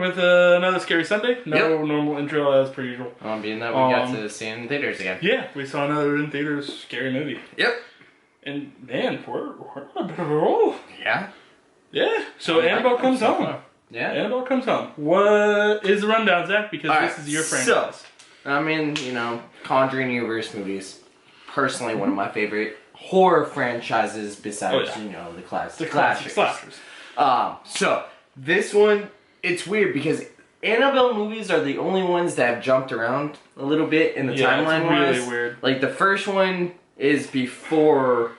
with another Scary Sunday. No normal intro as per usual. Being that we got to see it in theaters again. Yeah, we saw another in theaters scary movie. Yep. And man, we're on a bit of a roll. Yeah. Yeah. So Annebelle comes home. Yeah. Annebelle comes home. What is the rundown, Zach? Because this is your franchise. So, I mean, Conjuring universe movies. Personally, one of my favorite horror franchises besides, the classic slashers. So, this one, it's weird because Annabelle movies are the only ones that have jumped around a little bit in the timeline wise. It's really weird. Like, the first one is before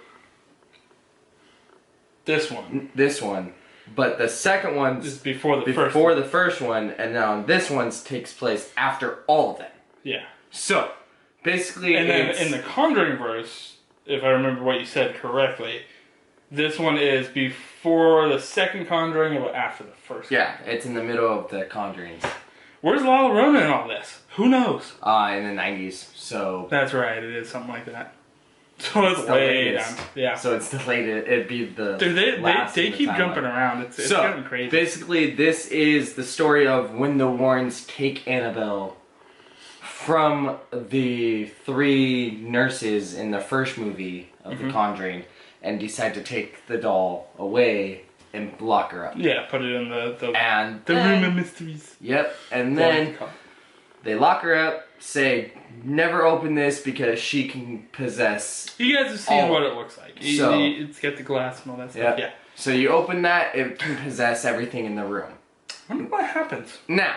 this one. But the second one is before the first one, and now this one takes place after all of them. Yeah. So, basically, and then in the Conjuring verse, if I remember what you said correctly, this one is before the second Conjuring or after the first. Yeah, it's in the middle of the Conjurings. Where's La Llorona in all this? Who knows? In the 90s. So that's right. It is something like that. So it's way down. Yeah. So it's delayed. It'd be the dude. They keep jumping around. It's getting crazy. Basically, this is the story of when the Warrens take Annabelle from the 3 nurses in the first movie of The Conjuring and decide to take the doll away and lock her up. Yeah, put it in the room of mysteries. Yep, and then they lock her up, say, never open this because she can possess... You guys have seen what it looks like. It's got the glass and all that stuff. Yeah. So you open that, it can possess everything in the room. I wonder what happens. Now,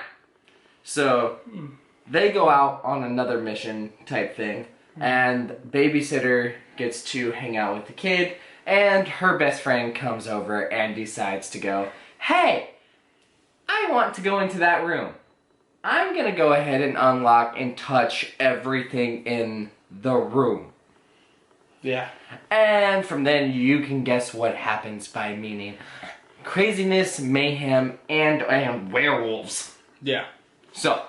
so they go out on another mission type thing, and babysitter gets to hang out with the kid, and her best friend comes over and decides to go, hey, I want to go into that room. I'm going to go ahead and unlock and touch everything in the room. Yeah. And from then you can guess what happens by meaning craziness, mayhem, and werewolves. Yeah. So,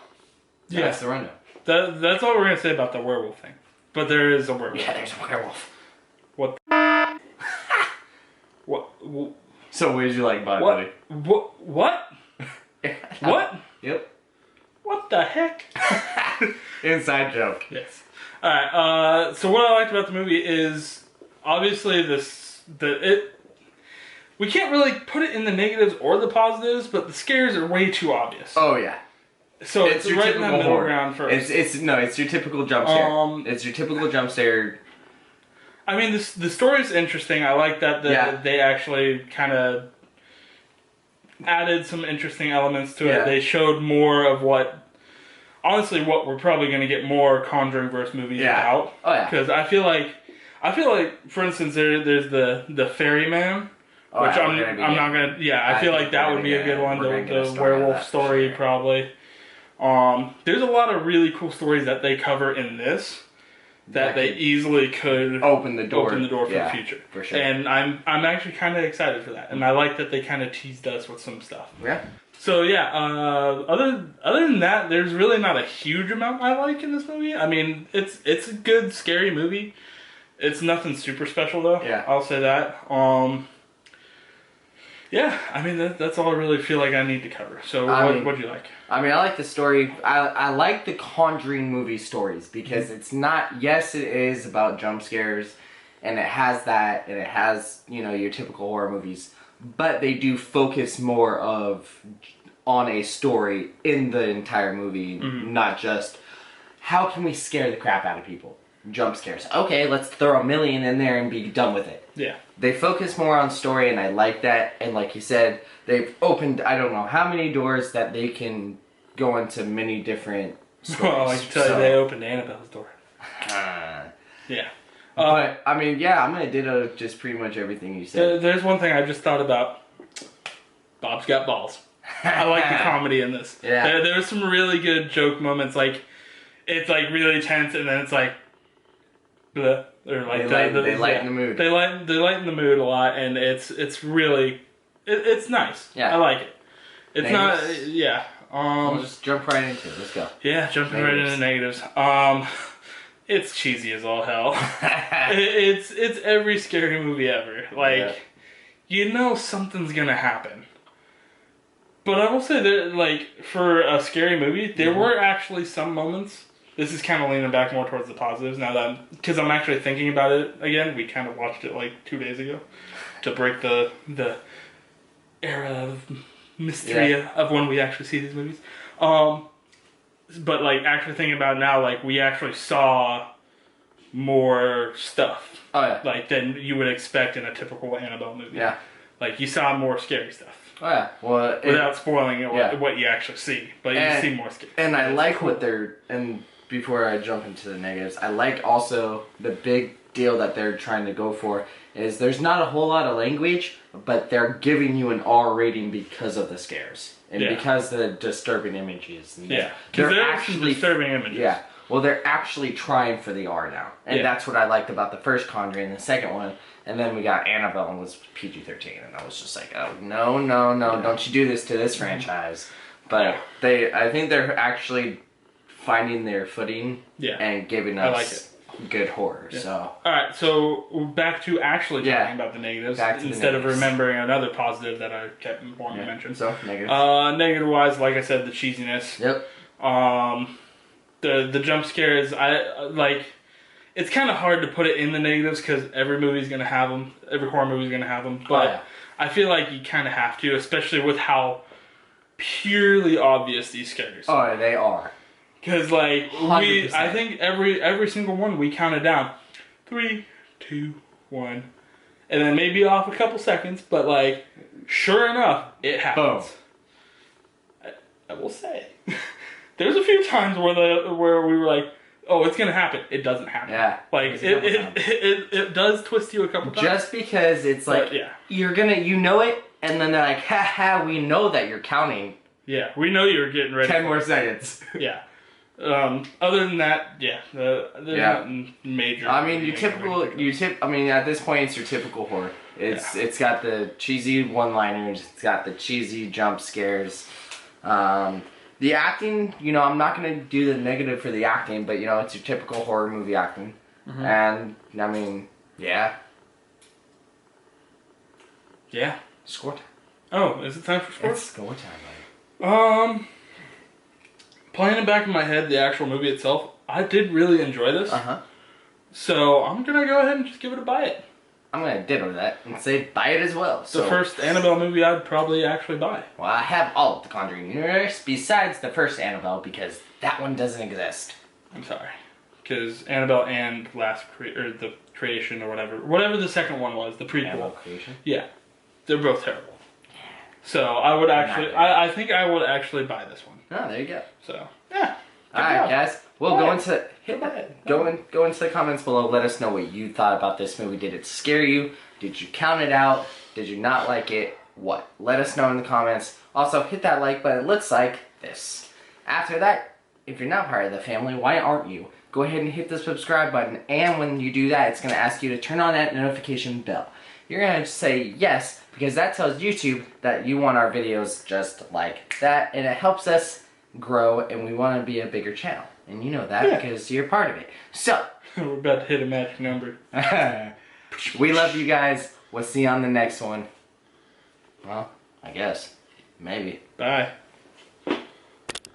that's the rundown. That's all we're going to say about the werewolf thing. But there is a werewolf. Yeah, there's a werewolf. What? What? So what did you like about it, buddy? What? What? Yep. What the heck? Inside joke. Yes. Alright, so what I liked about the movie is obviously we can't really put it in the negatives or the positives, but the scares are way too obvious. Oh yeah. So it's your right in that middle horror. Ground first. It's your typical jump scare. It's your typical jump scare. I mean, the story's interesting. I like that they actually kind of added some interesting elements to it. They showed more of what we're probably going to get more Conjuring verse movies about. Oh yeah. Because I feel like, for instance, there's the Ferryman. Which I'm not gonna. Yeah, I feel like that would be a good one. The werewolf story probably. There's a lot of really cool stories that they cover in this that they easily could open the door for the future. For sure. And I'm actually kind of excited for that. And I like that they kind of teased us with some stuff. Yeah. So yeah, other than that, there's really not a huge amount I like in this movie. I mean, it's a good scary movie. It's nothing super special though. Yeah. I'll say that. Yeah, I mean, that's all I really feel like I need to cover. So, what do you like? I mean, I like the story. I like the Conjuring movie stories because it's not, yes, it is about jump scares, and it has that, and it has, your typical horror movies, but they do focus more on a story in the entire movie, not just, how can we scare the crap out of people? Jump scares. Okay, let's throw 1 million in there and be done with it. Yeah. They focus more on story, and I like that. And like you said, they've opened, I don't know how many doors that they can go into many different stories. Well, I can tell you they opened Annabelle's door. Yeah. But, I mean, yeah, I'm going to ditto just pretty much everything you said. There's one thing I just thought about. Bob's got balls. I like the comedy in this. Yeah. There was some really good joke moments, like, it's like really tense, and then it's like, bleh. Or like they lighten the mood. They lighten the mood a lot, and it's really it's nice. Yeah, I like it. It's not. Yeah. We'll just jump right into it. Let's go. Yeah, jumping right into negatives. It's cheesy as all hell. it's every scary movie ever. Like, something's gonna happen, But I will say that, like, for a scary movie, there were actually some moments. This is kind of leaning back more towards the positives now that because I'm actually thinking about it again. We kind of watched it like 2 days ago to break the era of mystery of when we actually see these movies. But like actually thinking about it now, like we actually saw more stuff. Oh yeah. Like than you would expect in a typical Annabelle movie. Yeah. Like you saw more scary stuff. Oh yeah. Well, without spoiling what you actually see, but you see more scary. And I like what they're before I jump into the negatives, I like also the big deal that they're trying to go for is there's not a whole lot of language, but they're giving you an R rating because of the scares and because the disturbing images. And because they're actually disturbing images. Yeah. Well, they're actually trying for the R now, and that's what I liked about the first Conjuring and the second one. And then we got Annabelle and was PG-13, and I was just like, oh no, don't you do this to this franchise. But I think they're actually finding their footing and giving us good horror. So alright, so back to actually talking about the negatives instead of remembering another positive that I kept wanting to mention. So negative. Negative wise, like I said, the cheesiness. Yep. The jump scares, it's kind of hard to put it in the negatives because every movie's gonna have them. Every horror movie's gonna have them. But I feel like you kind of have to, especially with how purely obvious these scares are. Oh, they are. Because, like, 100%. I think every single one we counted down. 3, 2, 1. And then maybe off a couple seconds, but, like, sure enough, it happens. I will say. There's a few times where we were like, oh, it's going to happen. It doesn't happen. Yeah. Like, it does twist you a couple times. Just because it's like, you're going to, you know it, and then they're like, haha, we know that you're counting. Yeah, we know you're getting ready. 10 more seconds. Yeah. Other than that, there's nothing major. I mean, I mean, at this point, it's your typical horror. It's got the cheesy one-liners. It's got the cheesy jump scares. The acting, I'm not gonna do the negative for the acting, but it's your typical horror movie acting. And I mean, yeah. Score time. Oh, is it time for sports? It's score time, buddy. Playing it back in my head, the actual movie itself, I did really enjoy this. So I'm gonna go ahead and just give it a buy it. I'm gonna ditto that and say buy it as well. The first Annabelle movie I'd probably actually buy. Well, I have all of the Conjuring universe besides the first Annabelle because that one doesn't exist. I'm sorry, because Annabelle and the Creation or whatever the second one was, the prequel. Annabelle Creation. Yeah, they're both terrible. So I would actually, I think I would actually buy this one. Oh, there you go. So yeah. Alright, guys. We'll go into go into the comments below. Let us know what you thought about this movie. Did it scare you? Did you count it out? Did you not like it? What? Let us know in the comments. Also, hit that like button. It looks like this. After that, if you're not part of the family, why aren't you? Go ahead and hit the subscribe button. And when you do that, it's going to ask you to turn on that notification bell. You're going to say yes because that tells YouTube that you want our videos just like that. And it helps us grow, and we want to be a bigger channel, and you know that because you're part of it. So we're about to hit a magic number. We love you guys. We'll see you on the next one. Well, I guess maybe. Bye.